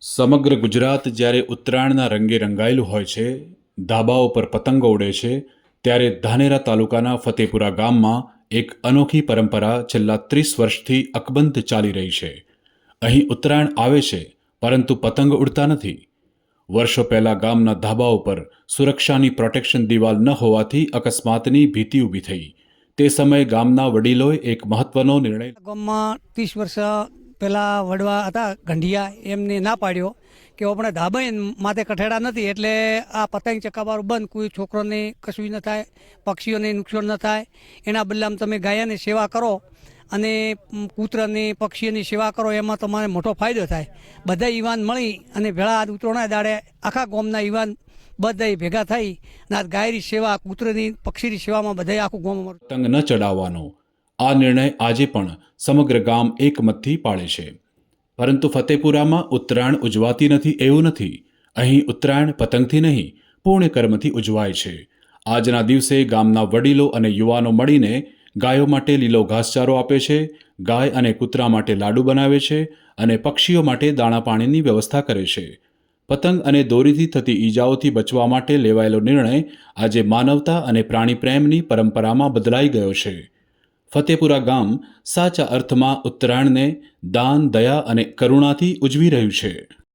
સમગ્ર ગુજરાત જ્યારે ઉત્તરાયણના રંગે રંગાયેલું હોય છે, ધાબાઓ પર પતંગો ઉડે છે, ત્યારે ધાનેરા તાલુકાના ફતેપુરા ગામમાં એક અનોખી પરંપરા છેલ્લા 30 વર્ષથી અકબંધ ચાલી રહી છે. અહીં ઉત્તરાયણ આવે છે, પરંતુ પતંગ ઉડતા નથી. વર્ષો પહેલાં ગામના ધાબાઓ પર સુરક્ષાની પ્રોટેક્શન દિવાલ ન હોવાથી અકસ્માતની ભીતિ ઊભી થઈ. તે સમયે ગામના વડીલોએ એક મહત્વનો નિર્ણય ગામમાં 30 વર્ષ પહેલાં વડવા હતા ગંઢિયા એમને ના પાડ્યો કે આપણે ધાબાએ માથે કઠેડા નથી એટલે આ પતંગ ચકાવવાનું બંધ, કોઈ છોકરોને કશું ન થાય, પક્ષીઓને નુકસાન ન થાય, એના બદલામાં તમે ગાયની સેવા કરો અને કૂતરાની પક્ષીઓની સેવા કરો, એમાં તમારે મોટો ફાયદો થાય. બધા યુવાન મળી અને ભેળા ઉત્તરાયણના દાડે આખા ગામના યુવાન બધા ભેગા થઈ અને આ ગાયની સેવા, કૂતરાની પક્ષીની સેવામાં બધા આખું ગામ પતંગ ન ચડાવવાનો આ નિર્ણય આજે પણ સમગ્ર ગામ એકમતથી પાળે છે. પરંતુ ફતેપુરામાં ઉત્તરાયણ ઉજવાતી નથી એવું નથી. અહીં ઉત્તરાયણ પતંગથી નહીં, પુણ્યકર્મથી ઉજવાય છે. આજના દિવસે ગામના વડીલો અને યુવાનો મળીને ગાયો માટે લીલો ઘાસચારો આપે છે, ગાય અને કૂતરા માટે લાડુ બનાવે છે અને પક્ષીઓ માટે દાણા પાણીની વ્યવસ્થા કરે છે. પતંગ અને દોરીથી થતી ઈજાઓથી બચવા માટે લેવાયેલો નિર્ણય આજે માનવતા અને પ્રાણી પ્રેમની પરંપરામાં બદલાઈ ગયો છે. ફતેપુરા ગામ સાચા અર્થમાં ઉત્તરાયણને દાન, દયા અને કરુણાથી ઉજવી રહ્યું છે.